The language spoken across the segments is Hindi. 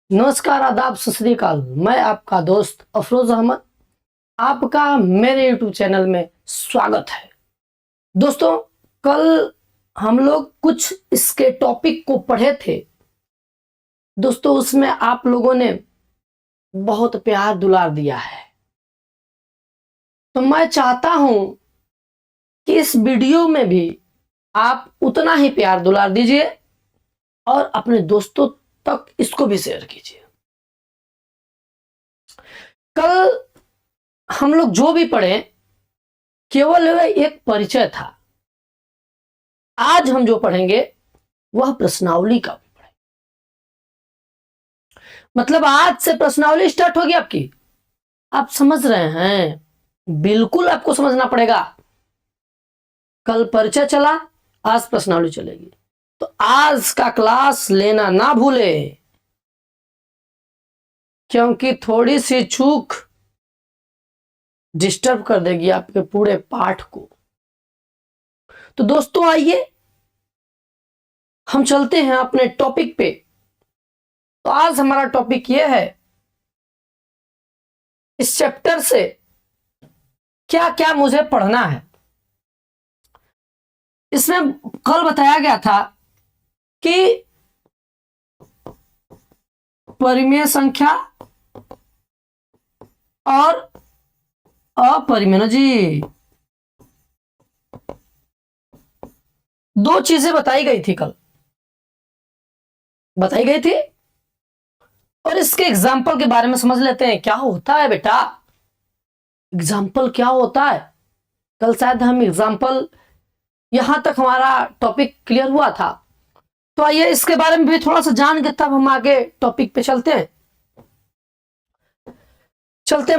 नमस्कार, आदाब, सत श्री अकाल। मैं आपका दोस्त अफरोज अहमद, आपका मेरे YouTube चैनल में स्वागत है। दोस्तों, कल हम लोग कुछ इसके टॉपिक को पढ़े थे। दोस्तों, उसमें आप लोगों ने बहुत प्यार दुलार दिया है, तो मैं चाहता हूं कि इस वीडियो में भी आप उतना ही प्यार दुलार दीजिए और अपने दोस्तों तक इसको भी शेयर कीजिए। कल हम लोग जो भी पढ़े केवल एक परिचय था। आज हम जो पढ़ेंगे वह प्रश्नावली का पढ़ेंगे। मतलब आज से प्रश्नावली स्टार्ट होगी आपकी। आप समझ रहे हैं? बिल्कुल आपको समझना पड़ेगा। कल परिचय चला, आज प्रश्नावली चलेगी, तो आज का क्लास लेना ना भूले, क्योंकि थोड़ी सी चूक डिस्टर्ब कर देगी आपके पूरे पाठ को। तो दोस्तों, आइए हम चलते हैं अपने टॉपिक पे। तो आज हमारा टॉपिक यह है, इस चैप्टर से क्या क्या मुझे पढ़ना है। इसमें कल बताया गया था कि परिमेय संख्या और अपरिमेय, ना जी, दो चीजें बताई गई थी, कल बताई गई थी। और इसके एग्जाम्पल के बारे में समझ लेते हैं। क्या होता है बेटा एग्जाम्पल? क्या होता है? कल शायद हम एग्जाम्पल, यहां तक हमारा टॉपिक क्लियर हुआ था। तो आइए इसके बारे में भी थोड़ा सा जान के तब हम आगे टॉपिक पे चलते हैं।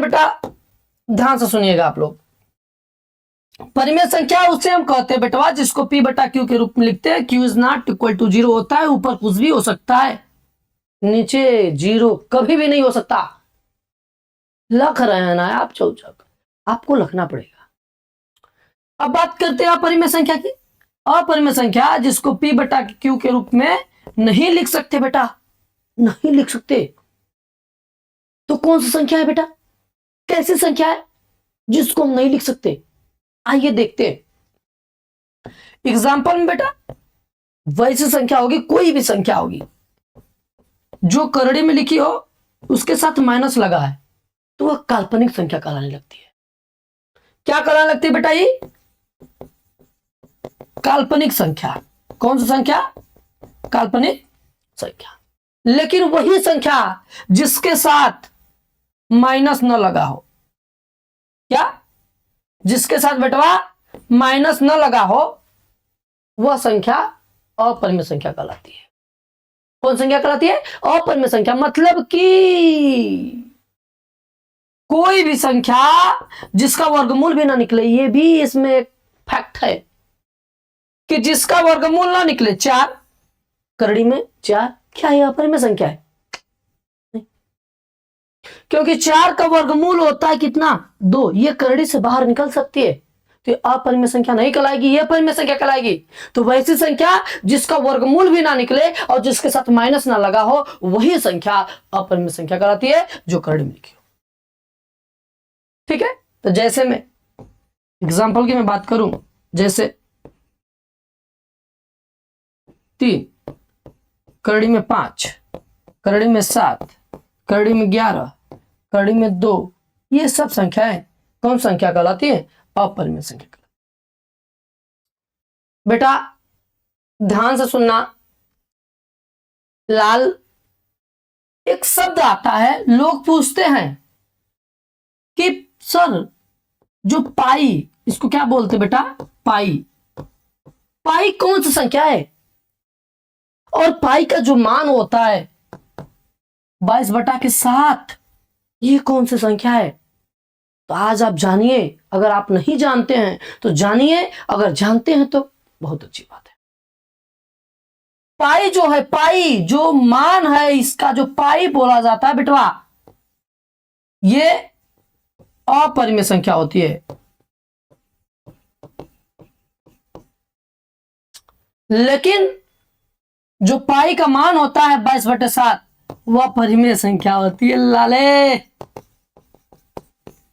बेटा, ध्यान से सुनिएगा आप लोग। परिमेय संख्या उसे हम कहते हैं बेटवा जिसको P बटा Q के रूप में लिखते हैं। Q is not equal to 0 होता है। ऊपर कुछ भी हो सकता है, नीचे 0 कभी भी नहीं हो सकता। लख रहे हैं ना आप चौचक, आपको लिखना पड़ेगा। अब बात करते हैं अपरिमेय संख्या की। अपरिमेय संख्या जिसको P बटा Q के रूप में नहीं लिख सकते बेटा, नहीं लिख सकते। तो कौन सी संख्या है बेटा? कैसी संख्या है जिसको हम नहीं लिख सकते? आइए देखते हैं एग्जाम्पल में। बेटा, वैसी संख्या होगी, कोई भी संख्या होगी जो करड़ी में लिखी हो, उसके साथ माइनस लगा है, तो वह काल्पनिक संख्या कहलाने लगती है। क्या कहलाने लगती है बेटा? ये काल्पनिक संख्या। कौन सी संख्या? काल्पनिक संख्या। लेकिन वही संख्या जिसके साथ माइनस न लगा हो, क्या? जिसके साथ बेटवा माइनस न लगा हो, वह संख्या अपरिमेय संख्या कहलाती है। कौन संख्या कहलाती है? अपरिमेय संख्या। मतलब कि कोई भी संख्या जिसका वर्गमूल भी ना निकले, ये भी इसमें एक फैक्ट है कि जिसका वर्गमूल ना निकले। 4 करड़ी में 4, क्या है? अपरिमेय संख्या है। क्योंकि 4 का वर्गमूल होता है कितना? 2। ये करड़ी से बाहर निकल सकती है, तो अपरिमेय संख्या नहीं कहलाएगी, ये अपरिमेय संख्या कहलाएगी। तो वैसी संख्या जिसका वर्गमूल भी ना निकले और जिसके साथ माइनस ना लगा हो, वही संख्या अपरिमेय संख्या कहलाती है, जो करड़ी में लिखी हो। ठीक है? तो जैसे मैं एग्जाम्पल की मैं बात करूं, जैसे 3, करड़ी में 5, करड़ी में 7, करड़ी में 11, करड़ी में 2, ये सब संख्याएं कौन संख्या कहलाती है? अपरिमेय संख्या कहलाती है। बेटा ध्यान से सुनना। लाल, एक शब्द आता है, लोग पूछते हैं कि सर जो पाई, इसको क्या बोलते बेटा? पाई। पाई कौन सी संख्या है? और पाई का जो मान होता है 22/7, ये कौन सी संख्या है? तो आज आप जानिए। अगर आप नहीं जानते हैं तो जानिए, अगर जानते हैं तो बहुत अच्छी बात है। पाई जो है, पाई जो मान है, इसका जो पाई बोला जाता है बेटवा, ये अपरिमेय संख्या होती है। लेकिन जो पाई का मान होता है 22/7, वह परिमेय संख्या होती है लाले।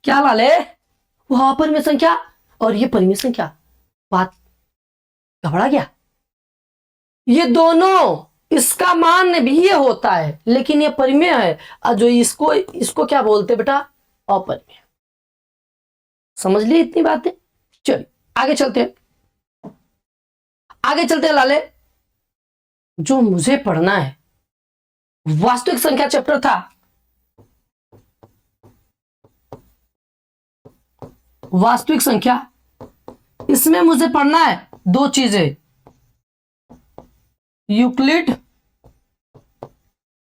क्या लाले? वह अपरिमेय संख्या और ये परिमेय संख्या। बात घबरा गया? ये दोनों, इसका मान भी ये होता है लेकिन ये परिमेय है, और जो इसको क्या बोलते बेटा? अपरिमेय। समझ ली इतनी बातें? चलिए आगे चलते हैं, आगे चलते हैं लाले। जो मुझे पढ़ना है वास्तविक संख्या चैप्टर था, वास्तविक संख्या, इसमें मुझे पढ़ना है दो चीजें, यूक्लिड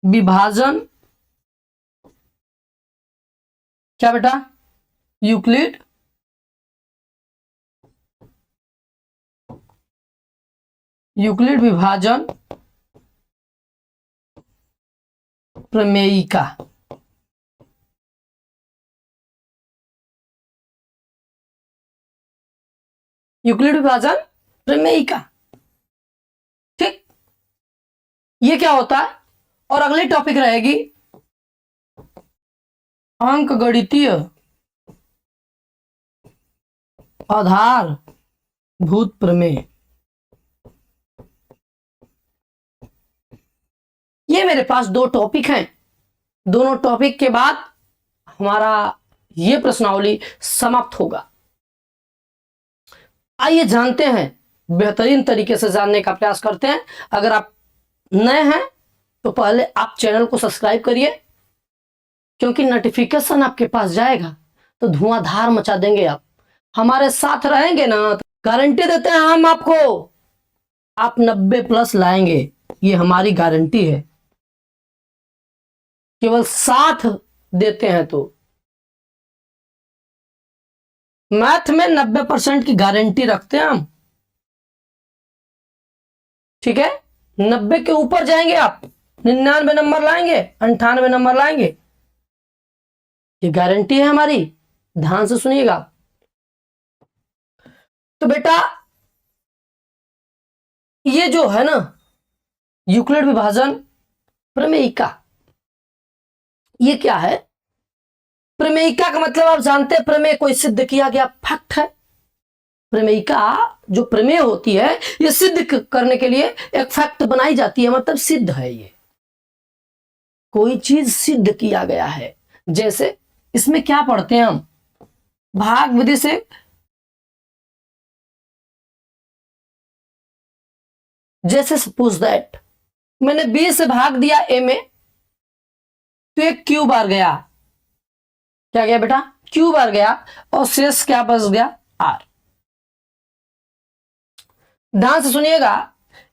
विभाजन। क्या बेटा? यूक्लिड विभाजन प्रमेयिका। यूक्लिड विभाजन प्रमेयिका, ठीक। ये क्या होता है? और अगली टॉपिक रहेगी अंक गणितीय आधारभूत प्रमेय। ये मेरे पास दो टॉपिक हैं, दोनों टॉपिक के बाद हमारा ये प्रश्नावली समाप्त होगा। आइए जानते हैं, बेहतरीन तरीके से जानने का प्रयास करते हैं। अगर आप नए हैं तो पहले आप चैनल को सब्सक्राइब करिए, क्योंकि नोटिफिकेशन आपके पास जाएगा तो धुआंधार मचा देंगे। आप हमारे साथ रहेंगे ना तो गारंटी देते हैं हम आपको, आप 90+ लाएंगे, ये हमारी गारंटी है। केवल साथ देते हैं तो मैथ में 90% की गारंटी रखते हैं हम, ठीक है। 90 के ऊपर जाएंगे आप, 99 नंबर लाएंगे, 98 नंबर लाएंगे, ये गारंटी है हमारी। ध्यान से सुनिएगा। तो बेटा ये जो है ना यूक्लिड विभाजन प्रमेयिका, ये क्या है? प्रमेयिका का मतलब आप जानते हैं, प्रमेय कोई सिद्ध किया गया फैक्ट है। प्रमेयिका जो प्रमेय होती है, ये सिद्ध करने के लिए एक फैक्ट बनाई जाती है, मतलब सिद्ध है, ये कोई चीज सिद्ध किया गया है। जैसे इसमें क्या पढ़ते हैं हम? भाग विधि से जैसे सपोज दैट मैंने बी से भाग दिया ए में, तो एक क्यू बार गया। क्या गया बेटा? क्यू बार गया, और शेष क्या बच गया? आर। ध्यान से सुनिएगा,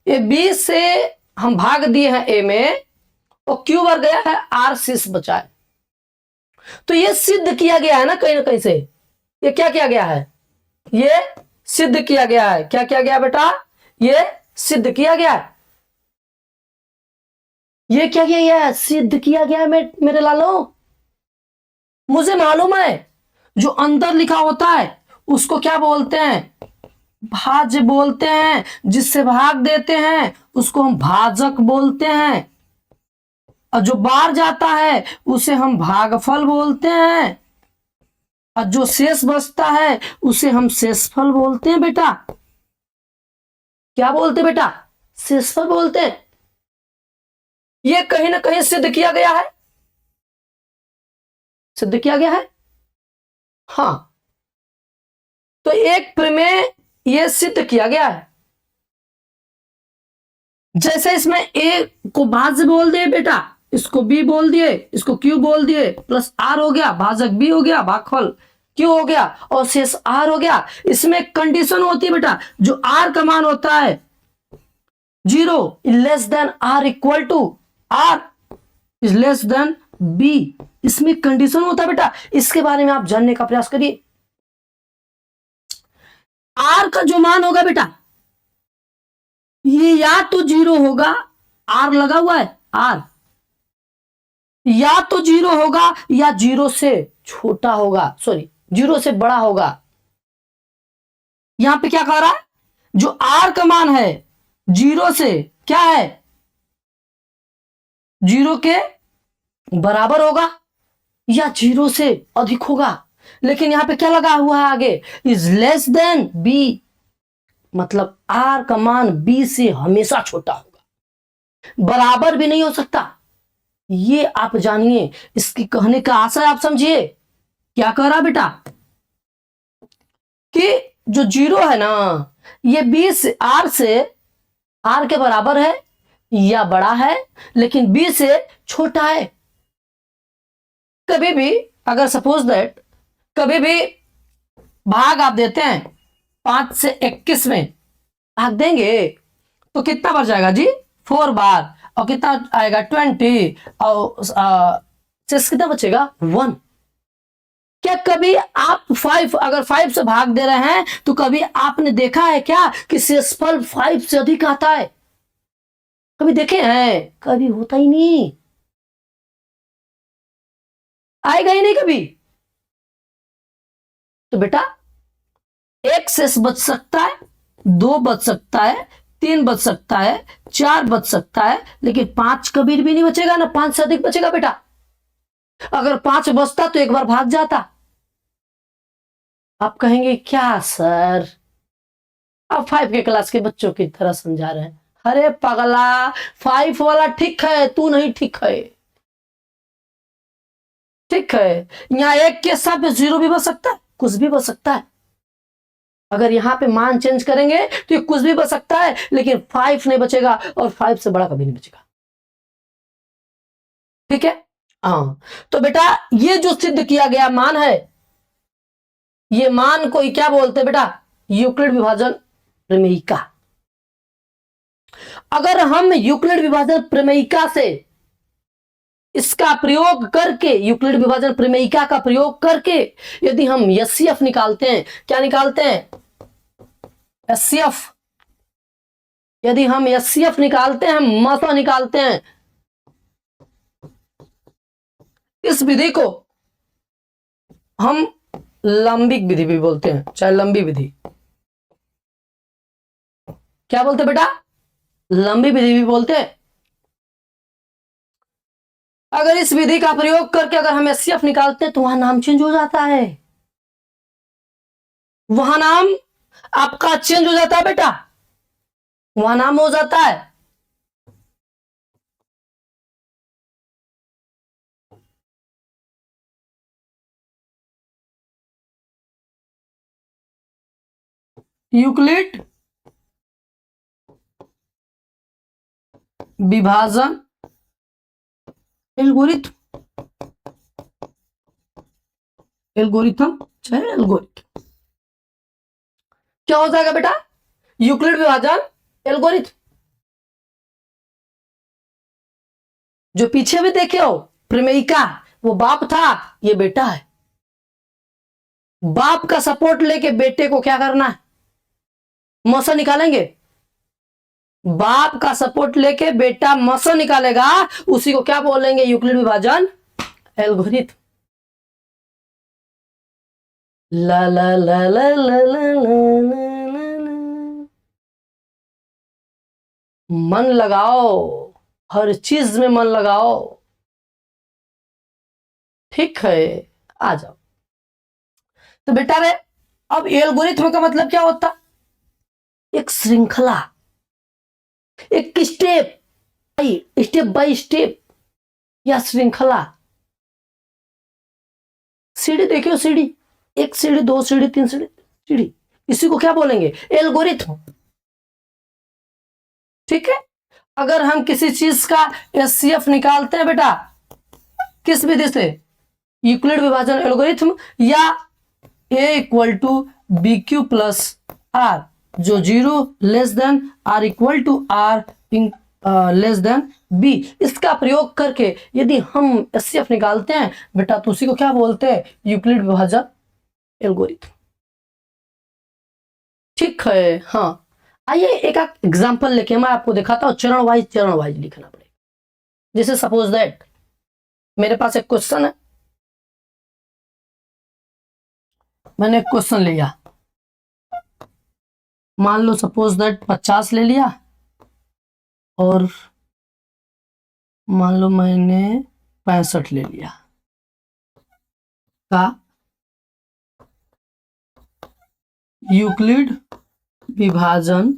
ये बी से हम भाग दिए हैं ए में, और क्यू बार गया है, आर शेष बचा है। तो ये सिद्ध किया गया है ना कहीं से। ये क्या किया गया है? ये सिद्ध किया गया है। क्या किया गया बेटा? ये सिद्ध किया गया है। ये क्या किया गया है? सिद्ध किया गया है मेरे लालो। मुझे मालूम है जो अंदर लिखा होता है उसको क्या बोलते हैं? भाज्य बोलते हैं। जिससे भाग देते हैं उसको हम भाजक बोलते हैं, और जो बाहर जाता है उसे हम भागफल बोलते हैं, और जो शेष बचता है उसे हम शेषफल बोलते हैं बेटा। क्या बोलते हैं बेटा? शेषफल बोलते हैं। ये कहीं ना कहीं सिद्ध किया गया है, सिद्ध किया गया है। हाँ, तो एक प्रमेय ये सिद्ध किया गया है। जैसे इसमें ए को भाज्य बोल दिए बेटा, इसको बी बोल दिए, इसको क्यू बोल दिए, प्लस आर हो गया, भाजक बी हो गया, भागफल क्यू हो गया, और शेष आर हो गया। इसमें कंडीशन होती है बेटा, जो आर का मान होता है 0 less than are equal to r is less than b. इसमें कंडीशन होता है बेटा, इसके बारे में आप जानने का प्रयास करिए। आर का जो मान होगा बेटा, ये या तो 0 होगा, आर लगा हुआ है आर, या तो 0 होगा या 0 से छोटा होगा, सॉरी 0 से बड़ा होगा। यहां पे क्या कह रहा है? जो आर का मान है 0 से क्या है? जीरो के बराबर होगा या जीरो से अधिक होगा, लेकिन यहां पे क्या लगा हुआ है आगे, इज लेस देन बी, मतलब आर का मान बी से हमेशा छोटा होगा, बराबर भी नहीं हो सकता। ये आप जानिए, इसकी कहने का आशय आप समझिए। क्या कह रहा बेटा कि जो जीरो है ना, ये बी से आर के बराबर है या बड़ा है, लेकिन बी से छोटा है। कभी भी अगर सपोज दैट कभी भी भाग आप देते हैं 5 से 21 में भाग देंगे तो कितना बच जाएगा जी, 4 बार, और कितना आएगा 20, और शेष कितना बचेगा 1। क्या कभी आप 5, अगर 5 से भाग दे रहे हैं तो कभी आपने देखा है क्या कि शेषफल 5 से अधिक आता है? कभी देखे हैं? कभी होता ही नहीं, आएगा ही नहीं कभी। तो बेटा एक शेष बच सकता है, 2 बच सकता है, 3 बच सकता है, 4 बच सकता है, लेकिन 5 कभी भी नहीं बचेगा ना, 5 से अधिक बचेगा बेटा। अगर 5 बचता तो एक बार भाग जाता। आप कहेंगे क्या सर, आप 5 के क्लास के बच्चों की तरह समझा रहे हैं। अरे पगला, 5 वाला ठीक है, तू नहीं ठीक है। ठीक है, यहां एक के साथ में 0 भी बच सकता है, कुछ भी बच सकता है। अगर यहां पे मान चेंज करेंगे तो ये कुछ भी बच सकता है, लेकिन 5 नहीं बचेगा, और 5 से बड़ा कभी नहीं बचेगा। ठीक है, हाँ। तो बेटा ये जो सिद्ध किया गया मान है, ये मान को क्या बोलते हैं बेटा, यूक्लिड विभाजन प्रमेयिका। अगर हम यूक्लिड विभाजन प्रमेयिका से इसका प्रयोग करके, यूक्लिड विभाजन प्रमेयिका का प्रयोग करके यदि हम एचसीएफ निकालते हैं, क्या निकालते हैं, एचसीएफ, यदि हम एचसीएफ निकालते हैं, मसा निकालते हैं, इस विधि को हम लंबिक विधि भी बोलते हैं, चाहे लंबी विधि, क्या बोलते हैं बेटा, लंबी विधि भी बोलते हैं। अगर इस विधि का प्रयोग करके अगर हम एचसीएफ निकालते हैं तो वहां नाम चेंज हो जाता है, वहां नाम आपका चेंज हो जाता है बेटा, वहां नाम हो जाता है यूक्लिड विभाजन एल्गोरिथम, एल्गोरिथम चाहे एल्गोरिथम, क्या हो जाएगा बेटा, यूक्लिड विभाजन एल्गोरिथम। जो पीछे भी देखे हो प्रमेयिका, वो बाप था, ये बेटा है। बाप का सपोर्ट लेके बेटे को क्या करना है, मौसा निकालेंगे। बाप का सपोर्ट लेके बेटा मौसा निकालेगा, उसी को क्या बोलेंगे, यूक्लिड विभाजन एल्गोरिथम। ला ला ला ला ला ला ला, मन लगाओ, हर चीज में मन लगाओ। ठीक है, आ जाओ। तो बेटा रे, अब एल्गोरिथम का मतलब क्या होता, एक श्रृंखला, एक स्टेप बाय स्टेप या श्रृंखला। सीढ़ी देखियो, सीढ़ी, एक सीढ़ी, 2 सीढ़ी, 3 सीढ़ी, सीढ़ी, इसी को क्या बोलेंगे, एल्गोरिथम। ठीक है, अगर हम किसी चीज का एचसीएफ निकालते हैं बेटा, किस विधि से, यूक्लिड विभाजन एल्गोरिथम, या A equal to B Q plus R, जो 0 less than are equal to are less than B, इसका प्रयोग करके यदि हम एचसीएफ निकालते हैं बेटा, तो उसी को क्या बोलते हैं, यूक्लिड विभाजन एल्गोरिथम। ठीक है, हाँ। आइए एक एग्जांपल लेके मैं आपको दिखाता हूं, चरण वाइज लिखना पड़ेगा। जैसे सपोज दैट मेरे पास एक क्वेश्चन है, मैंने एक क्वेश्चन लिया, मान लो सपोज दैट 50 ले लिया, और मान लो मैंने 65 ले लिया का यूक्लिड विभाजन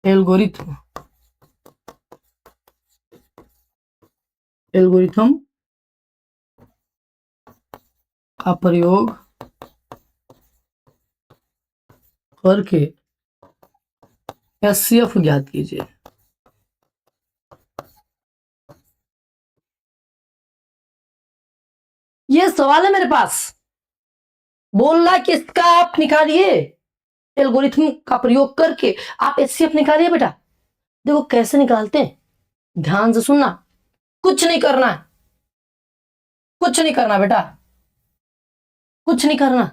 एल्गोरिथम का प्रयोग करके एचसीएफ ज्ञात कीजिए। ये सवाल है मेरे पास, बोल रहा है कि इसका आप निकालिए, एल्गोरिथम का प्रयोग करके आप एचसीएफ निकालिए। बेटा देखो कैसे निकालते हैं, ध्यान से सुनना, कुछ नहीं करना है, कुछ नहीं करना बेटा, कुछ नहीं करना।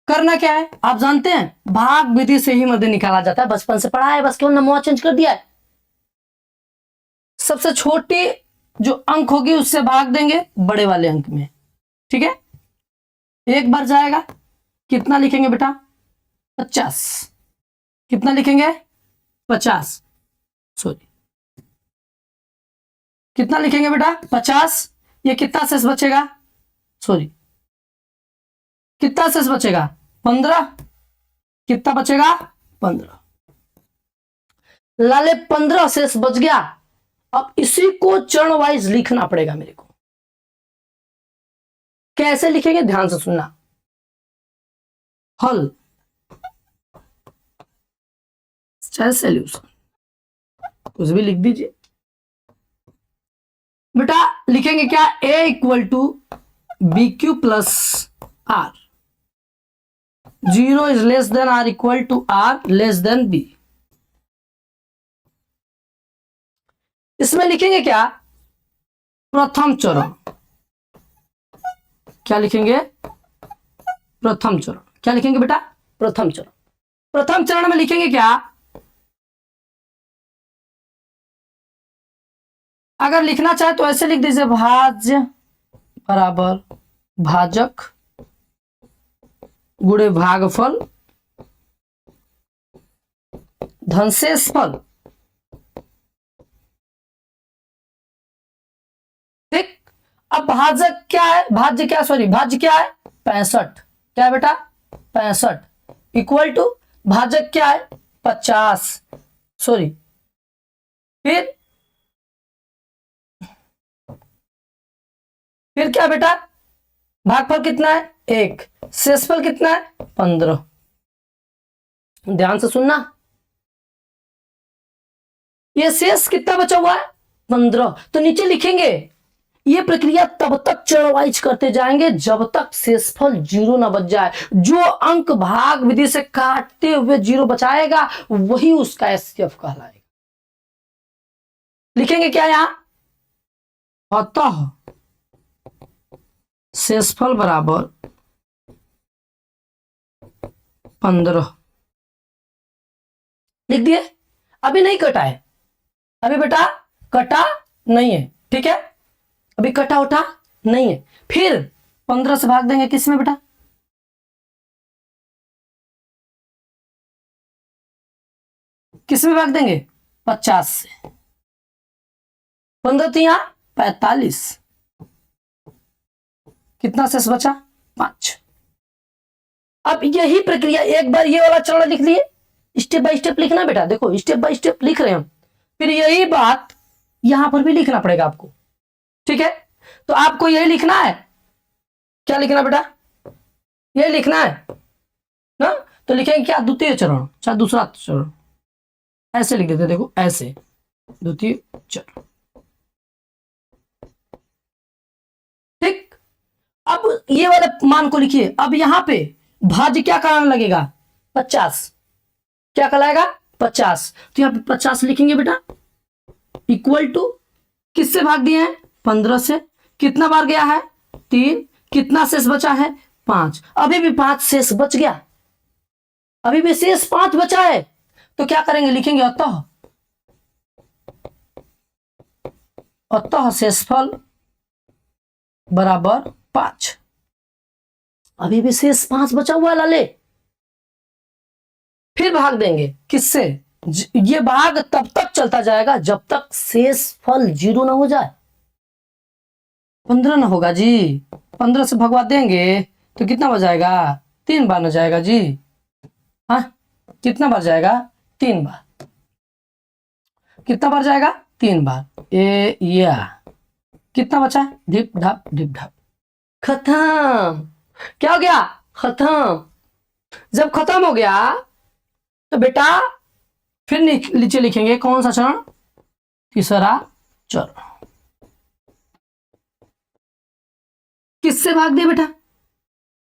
करना क्या है आप जानते हैं, भाग विधि से ही मध्य निकाला जाता है, बचपन से पढ़ा है, बस केवल नंबर चेंज कर दिया है। सबसे छोटी जो अंक होगी उससे भाग देंगे बड़े वाले अंक में, ठीक है। एक बार जाएगा, कितना लिखेंगे बेटा 50, कितना लिखेंगे 50, सॉरी कितना लिखेंगे बेटा 50। ये कितना शेष बचेगा, सॉरी कितना शेष बचेगा 15, कितना बचेगा 15, लाले 15 शेष बच गया। अब इसी को चरण वाइज लिखना पड़ेगा मेरे को। कैसे लिखेंगे ध्यान से सुनना, हल चाहे सॉल्यूशन कुछ भी लिख दीजिए बेटा। लिखेंगे क्या, a equal to B Q plus r, 0 is less than are equal to are less than b. इसमें लिखेंगे क्या, प्रथम चरण, क्या लिखेंगे प्रथम चरण, क्या लिखेंगे बेटा प्रथम चरण। प्रथम चरण में लिखेंगे क्या, अगर लिखना चाहे तो ऐसे लिख दीजिए, भाज्य बराबर भाजक गुणे भागफल धनशेषफल, ठीक। अब भाजक क्या है, भाज्य क्या, सॉरी भाज्य क्या है 65, क्या है बेटा 65 इक्वल टू भाजक क्या है 50, सॉरी फिर क्या बेटा, भागफल कितना है 1, शेषफल कितना है 15। ध्यान से सुनना, ये शेष कितना बचा हुआ है 15, तो नीचे लिखेंगे। ये प्रक्रिया तब तक चरण वाइज करते जाएंगे जब तक शेषफल 0 ना बच जाए। जो अंक भाग विधि से काटते हुए 0 बचाएगा वही उसका एचसीएफ कहलाएगा। लिखेंगे क्या यहां, अतः शेषफल बराबर 15 लिख दिए। अभी नहीं कटा है, अभी बेटा कटा नहीं है, ठीक है, अभी कटा उठा नहीं है। फिर 15 से भाग देंगे किसमें बेटा, किसमें भाग देंगे 50 से, 15 तो यहां 45, कितना शेष बचा 5। अब यही प्रक्रिया, एक बार ये वाला चरण लिख लिए, स्टेप बाय स्टेप लिखना बेटा, देखो स्टेप बाय स्टेप लिख रहे हैं हम, फिर यही बात यहां पर भी लिखना पड़ेगा आपको, ठीक है। तो आपको यही लिखना है, क्या लिखना बेटा, यही लिखना है ना। तो लिखेंगे क्या, द्वितीय चरण, चाहे दूसरा चरण, ऐसे लिख देते, देखो ऐसे द्वितीय चरण, ठीक। अब ये वाले मान को लिखिए। अब यहां पे भाज्य क्या कराने लगेगा 50, क्या कहलाएगा 50, तो यहां पे 50 लिखेंगे बेटा, इक्वल टू किससे भाग दिए हैं 15 से, कितना बार गया है 3, कितना शेष बचा है 5, अभी भी 5 शेष बच गया, अभी भी शेष 5 बचा है। तो क्या करेंगे, लिखेंगे अतः शेषफल बराबर 5, अभी भी शेष 5 बचा हुआ है लाले। फिर भाग देंगे किससे ये भाग तब तक चलता जाएगा जब तक शेष फल 0 ना हो जाए। 15 ना होगा जी, 15 से भगवा देंगे तो कितना बच जाएगा, 3 बार ना जाएगा जी। हाँ, कितना बार जाएगा, 3 बार। कितना बार जाएगा, 3 बार। या कितना बचा, ढिप ढप ढिप ढप, खत्म। क्या हो गया, खत्म। जब खत्म हो गया तो बेटा फिर नीचे लिखेंगे कौन सा चरण, तीसरा चरण। किससे भाग दिया बेटा,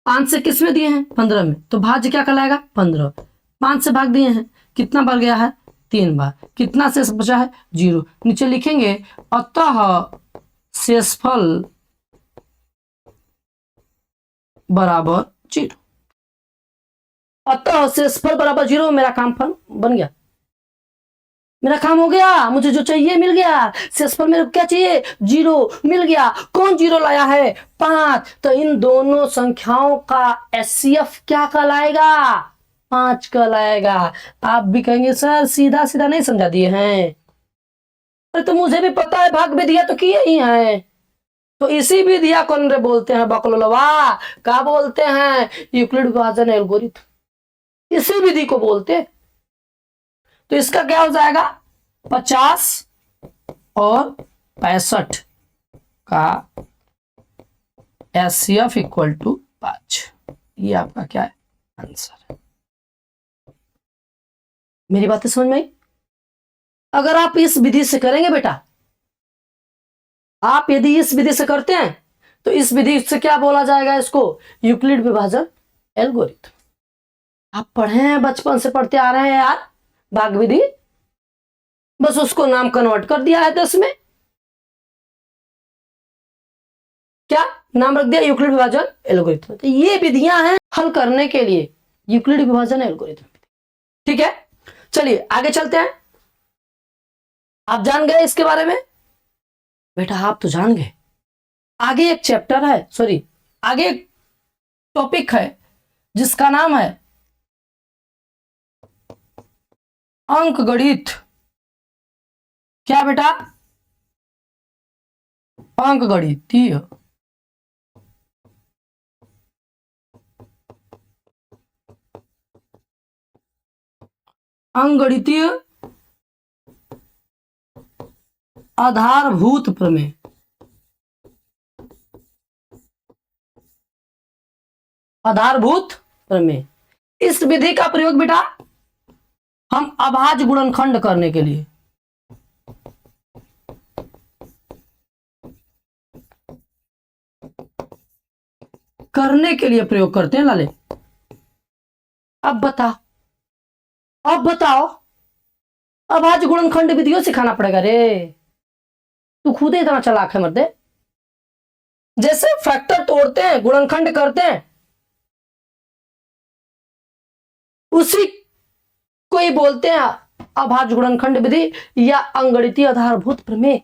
5 से किस में दिए हैं, 15 में, तो भाज्य क्या कहलाएगा, 15। 5 से भाग दिए हैं, कितना बार गया है, 3 बार। कितना शेष बचा है, 0। नीचे लिखेंगे अतः शेषफल बराबर 0। अतः शेषफल बराबर 0, मेरा काम फल बन गया, मेरा काम हो गया, मुझे जो चाहिए मिल गया। शेषफल मेरे को क्या चाहिए, 0 मिल गया। कौन 0 लाया है, 5। तो इन दोनों संख्याओं का एचसीएफ क्या कहलाएगा, 5 कहलाएगा। आप भी कहेंगे सर सीधा सीधा नहीं समझा दिए हैं। अरे तो मुझे भी पता है, भाग विधिया तो किए ही है। तो इसी विधिया को बोलते हैं बकलोलवा, क्या बोलते हैं, यूक्लिड विभाजन एल्गोरिथम, इसी विधि को बोलते। तो इसका क्या हो जाएगा, 50 और 65 का एचसीएफ इक्वल टू 5। ये आपका क्या है, आंसर है। मेरी बातें समझ में आई। अगर आप इस विधि से करेंगे बेटा, आप यदि इस विधि से करते हैं तो इस विधि से क्या बोला जाएगा, इसको यूक्लिड विभाजन एल्गोरिथम। आप पढ़े हैं, बचपन से पढ़ते आ रहे हैं यार भाग विधि, बस उसको नाम कन्वर्ट कर दिया है 10 में। क्या नाम रख दिया, यूक्लिड विभाजन एल्गोरिथम। तो ये विधियां हैं हल करने के लिए, यूक्लिड विभाजन एल्गोरिथम। ठीक है, चलिए आगे चलते हैं। आप जान गए इसके बारे में बेटा, आप तो जान गए। आगे एक चैप्टर है, सॉरी आगे एक टॉपिक है जिसका नाम है अंकगणित। क्या बेटा, अंकगणितीय। अंकगणितीय आधारभूत प्रमेय। आधारभूत प्रमेय, इस विधि का प्रयोग बेटा हम अभाज्य गुणनखंड करने के लिए, प्रयोग करते हैं लाले। अब बताओ, अभाज्य गुणनखंड विधियों सिखाना पड़ेगा रे, तू खुद ही इतना चालाक है मर्दे। जैसे फैक्टर तोड़ते हैं, गुणनखंड करते हैं, उसी को ही बोलते हैं अभाज्य गुणनखंड विधि या अंकगणितीय आधारभूत प्रमेय।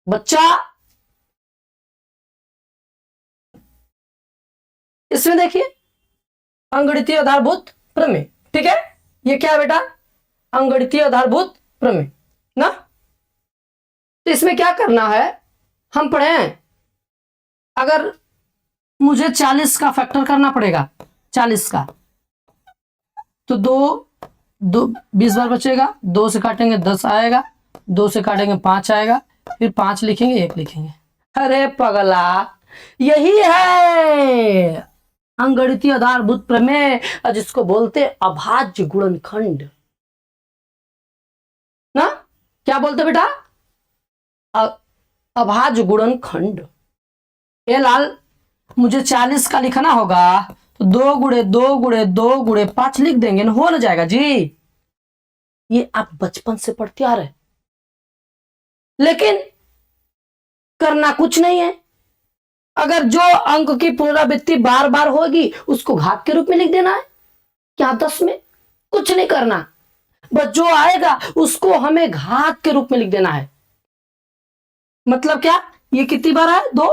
बच्चा इसमें देखिए अंकगणितीय आधारभूत प्रमेय, ठीक है। ये क्या है बेटा, अंकगणितीय आधारभूत प्रमेय ना। तो इसमें क्या करना है, हम पढ़े हैं, अगर मुझे 40 का फैक्टर करना पड़ेगा, 40 का, तो 20 बार बचेगा, 2 से काटेंगे 10 आएगा, 2 से काटेंगे 5 आएगा, फिर 5 लिखेंगे 1 लिखेंगे। अरे पगला, यही है अंकगणितीय आधारभूत प्रमेय, जिसको बोलते अभाज्य गुणनखंड ना। क्या बोलते बेटा, अभाज्य गुणनखंड। ये लाल, मुझे 40 का लिखना होगा तो 2 गुणे 2 गुणे 2 गुणे 5 लिख देंगे ना, हो ना जाएगा जी। ये आप बचपन से पढ़ते आ रहे, लेकिन करना कुछ नहीं है। अगर जो अंक की पुनरावृत्ति बार बार होगी उसको घात के रूप में लिख देना है, क्या 10 में कुछ नहीं करना, बस जो आएगा उसको हमें घात के रूप में लिख देना है। मतलब क्या, ये कितनी बार है, 2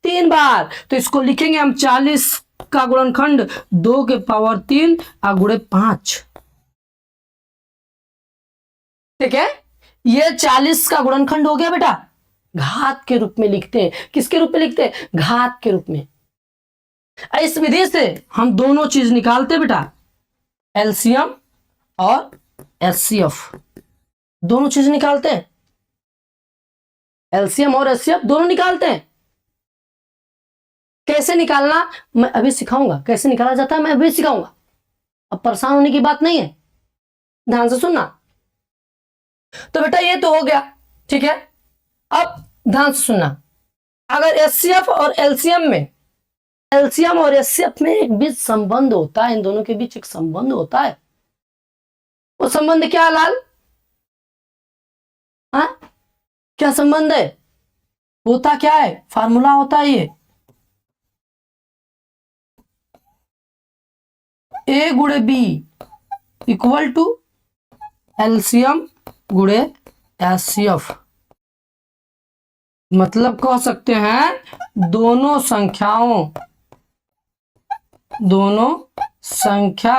3 बार, तो इसको लिखेंगे हम 40 का गुणनखंड 2 के पावर 3 गुणे 5, ठीक है, ये 40 का गुणनखंड हो गया बेटा, घात के रूप में लिखते हैं। किसके रूप में लिखते हैं? घात के रूप में। इस विधि से हम दोनों चीज निकालते हैं बेटा, एलसीएम और एचसीएफ, दोनों चीज निकालते हैं। एलसीएम और एचसीएफ दोनों निकालते हैं। कैसे निकालना मैं अभी सिखाऊंगा, कैसे निकाला जाता है मैं अभी सिखाऊंगा। अब परेशान होने की बात नहीं है, ध्यान से सुनना। तो बेटा ये तो हो गया, ठीक है। अब ध्यान से सुनना, अगर एचसीएफ और एलसीएम में, एलसीएम और एचसीएफ में एक बीच संबंध होता है, इन दोनों के बीच एक संबंध होता है। वो संबंध क्या है लाल? हाँ, क्या संबंध है? होता क्या है? फार्मूला होता है ये, ए गुणे बी इक्वल टू एलसीएम गुणे एचसीएफ। मतलब कह सकते हैं दोनों संख्या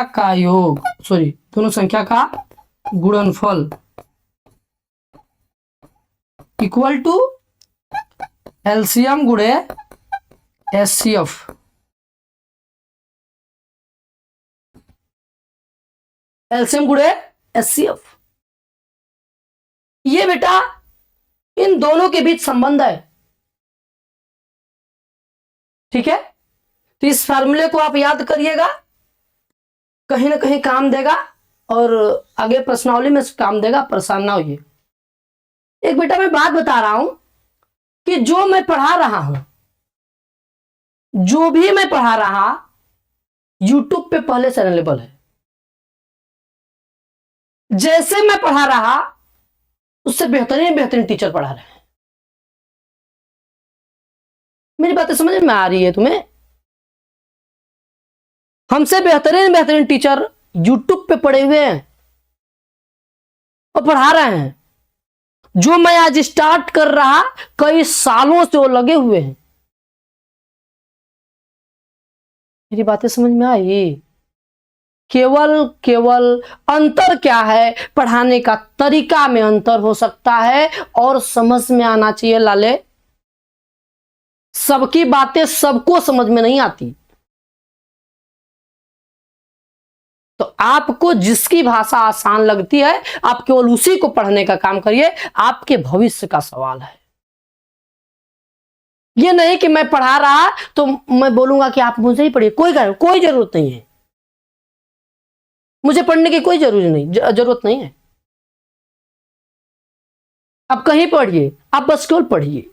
का योग, सॉरी दोनों संख्या का गुणनफल इक्वल टू एलसीएम गुणे एचसीएफ। एलसीएम गुणे एचसीएफ, ये बेटा इन दोनों के बीच संबंध है, ठीक है। तो इस फार्मूले को आप याद करिएगा, कहीं ना कहीं काम देगा और आगे प्रश्नावली में काम देगा, परेशान ना होइए। एक बेटा मैं बात बता रहा हूं कि जो मैं पढ़ा रहा हूं, जो भी मैं पढ़ा रहा, यूट्यूब पे पहले से अवेलेबल है। जैसे मैं पढ़ा रहा उससे बेहतरीन बेहतरीन टीचर पढ़ा रहे हैं। मेरी बातें समझ में आ रही है तुम्हें? हमसे बेहतरीन बेहतरीन टीचर यूट्यूब पे पढ़े हुए हैं और पढ़ा रहे हैं। जो मैं आज स्टार्ट कर रहा, कई सालों से वो लगे हुए हैं। मेरी बातें समझ में आई? केवल अंतर क्या है? पढ़ाने का तरीका में अंतर हो सकता है और समझ में आना चाहिए लाले। सबकी बातें सबको समझ में नहीं आती, तो आपको जिसकी भाषा आसान लगती है आप केवल उसी को पढ़ने का काम करिए, आपके भविष्य का सवाल है। ये नहीं कि मैं पढ़ा रहा तो मैं बोलूंगा कि आप मुझे ही पढ़िए, कोई जरूरत नहीं है। मुझे पढ़ने की कोई जरूरत नहीं है। आप कहीं पढ़िए, आप बस केवल पढ़िए,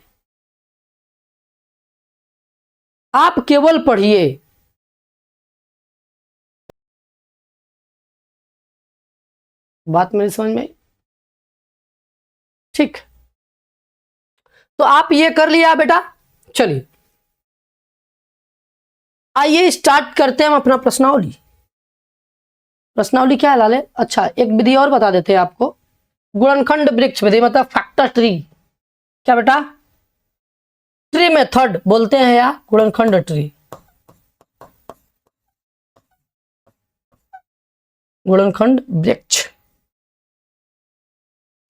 आप केवल पढ़िए। बात मेरी समझ में आई? ठीक, तो आप ये कर लिया बेटा। चलिए आइए स्टार्ट करते हैं हम अपना प्रश्नावली। प्रश्नावली क्या है लाले? अच्छा, एक विधि और बता देते हैं आपको, गुणनखंड वृक्ष विधि, मतलब फैक्टर ट्री। क्या बेटा? ट्री मेथड बोलते हैं या गुणनखंड ट्री, गुणनखंड वृक्ष।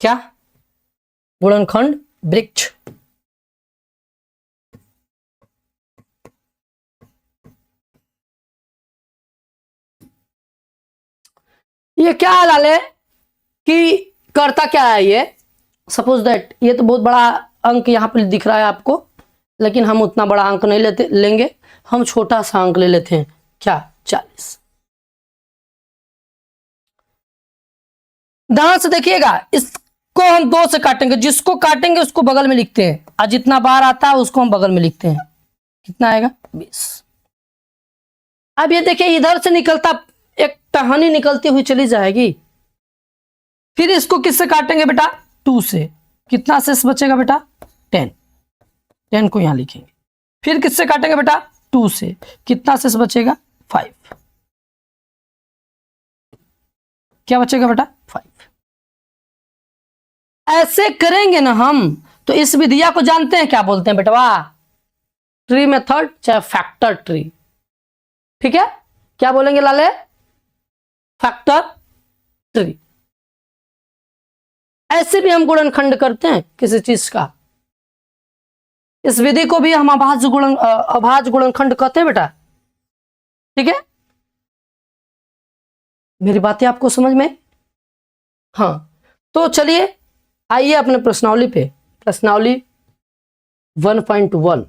क्या? गुणनखंड वृक्ष। ये क्या है लाले कि करता क्या है ये? सपोज दैट ये तो बहुत बड़ा अंक यहां पर दिख रहा है आपको, लेकिन हम उतना बड़ा अंक नहीं लेंगे, हम छोटा सा अंक ले लेते हैं। क्या? 40। ध्यान से देखिएगा, इसको हम 2 से काटेंगे, जिसको काटेंगे उसको बगल में लिखते हैं, और जितना बार आता है उसको हम बगल में लिखते हैं। कितना आएगा? 20। अब ये देखिए, इधर से निकलता एक टहनी निकलती हुई चली जाएगी। फिर इसको किससे काटेंगे बेटा? 2 से। कितना शेष बचेगा बेटा? 10। 10 को यहां लिखेंगे। फिर किससे काटेंगे बेटा? 2 से। कितना शेष बचेगा? 5। क्या बचेगा बेटा? 5। ऐसे करेंगे ना हम, तो इस विधिया को जानते हैं क्या बोलते हैं बेटवा? ट्री मेथड चाहे फैक्टर ट्री। ठीक है, क्या बोलेंगे लाले? Factor tree. ऐसे भी हम गुणनखंड करते हैं किसी चीज का। इस विधि को भी हम अभाज्य गुणनखंड कहते हैं बेटा। ठीक है, मेरी बातें आपको समझ में? हाँ, तो चलिए आइए अपने प्रश्नावली पे। प्रश्नावली 1.1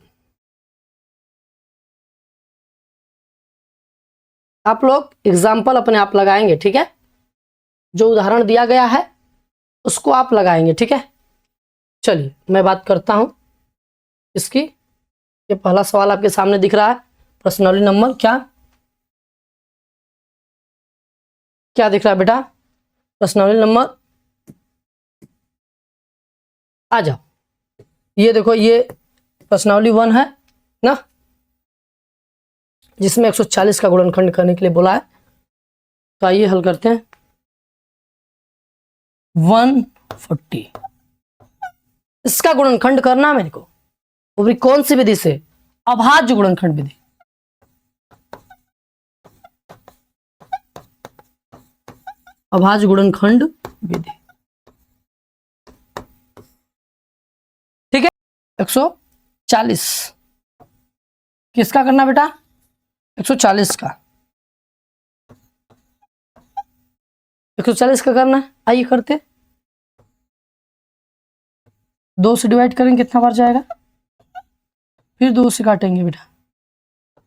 आप लोग एग्जाम्पल अपने आप लगाएंगे। ठीक है, जो उदाहरण दिया गया है उसको आप लगाएंगे। ठीक है, चलिए मैं बात करता हूं इसकी। ये पहला सवाल आपके सामने दिख रहा है। प्रश्नावली नंबर क्या क्या दिख रहा है बेटा? प्रश्नावली नंबर, आ जाओ, ये देखो, ये प्रश्नावली 1 है ना, जिसमें 140 का गुणनखंड करने के लिए बोला है। तो आइए हल करते हैं। 140 इसका गुणनखंड करना है मेरे को। वो भी कौन सी विधि से? अभाज्य गुणनखंड विधि। अभाज्य गुणनखंड विधि। ठीक है, 140 किसका करना बेटा? 140 का। 140 का करना है। आइए करते। 2 से डिवाइड करेंगे कितना बार जाएगा? फिर 2 से काटेंगे बेटा,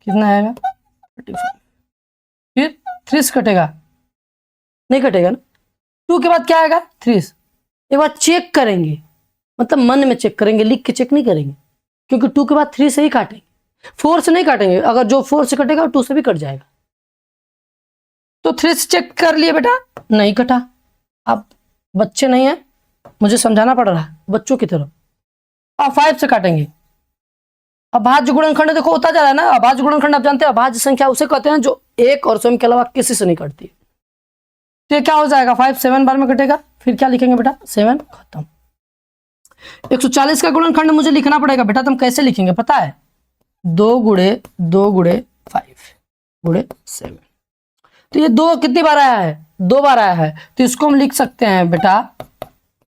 कितना आएगा? 35। फिर 3 से कटेगा, नहीं कटेगा ना। 2 के बाद क्या आएगा? 3। एक बार चेक करेंगे, मतलब मन में चेक करेंगे, लिख के चेक नहीं करेंगे, क्योंकि 2 के बाद 3 से ही काटेंगे, 4 से नहीं काटेंगे। अगर जो 4 से कटेगा 2 से भी कट जाएगा। तो 3 से चेक कर लिए बेटा, नहीं कटा। आप बच्चे नहीं है, मुझे समझाना पड़ रहा है बच्चों की तरह। अब 5 से काटेंगे। अभाज्य गुणनखंड देखो होता जा रहा है ना। अभाज्य गुणनखंड आप जानते हैं, अभाज्य संख्या उसे कहते हैं जो एक और स्वयं के अलावा किसी से नहीं कटती। तो ये क्या हो जाएगा? 5 7 बार में कटेगा। फिर क्या लिखेंगे बेटा? 7 खत्म। 140 का गुणनखंड मुझे लिखना पड़ेगा बेटा। तुम कैसे लिखेंगे पता है? 2 गुणे 2 गुणे 5 गुणे 7। तो ये 2 कितनी बार आया है? 2 बार आया है। तो इसको हम लिख सकते हैं बेटा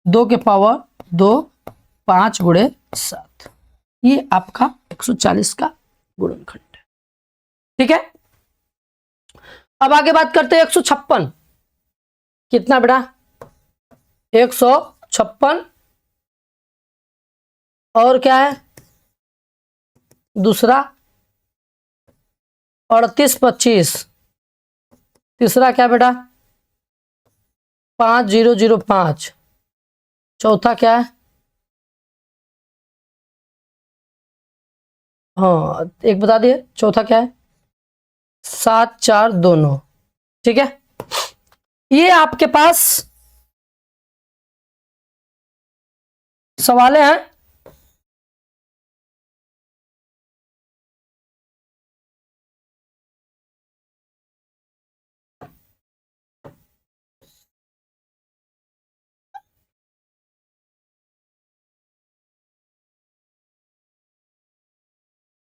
2 के पावर 2 5 गुणे 7। ये आपका 140 का गुणनखंड है। ठीक है, अब आगे बात करते हैं 156। कितना बेटा? 156। और क्या है दूसरा? 38 25। तीसरा क्या बेटा? 5005। चौथा क्या है? हाँ, एक बता दिए। चौथा क्या है? 7 4 2 9। ठीक है, ये आपके पास सवाल हैं।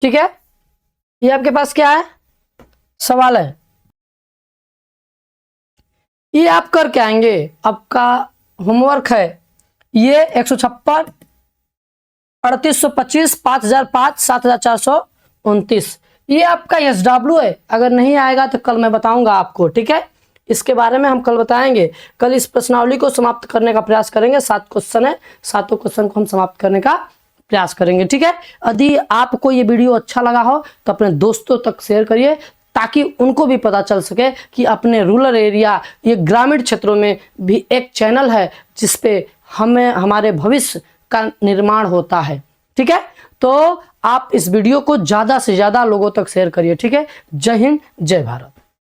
ठीक है, ये आपके पास क्या है? सवाल है। ये आप करके आएंगे, आपका होमवर्क है। ये 156 3825 5005 7429 ये आपका SW है। अगर नहीं आएगा तो कल मैं बताऊंगा आपको। ठीक है, इसके बारे में हम कल बताएंगे। कल इस प्रश्नावली को समाप्त करने का प्रयास करेंगे। 7 क्वेश्चन है, 7 क्वेश्चन को हम समाप्त करने का प्रयास करेंगे। ठीक है, यदि आपको ये वीडियो अच्छा लगा हो तो अपने दोस्तों तक शेयर करिए, ताकि उनको भी पता चल सके कि अपने रूरल एरिया, ये ग्रामीण क्षेत्रों में भी एक चैनल है जिसपे हमें हमारे भविष्य का निर्माण होता है। ठीक है, तो आप इस वीडियो को ज़्यादा से ज़्यादा लोगों तक शेयर करिए। ठीक है, जय हिंद, जय भारत।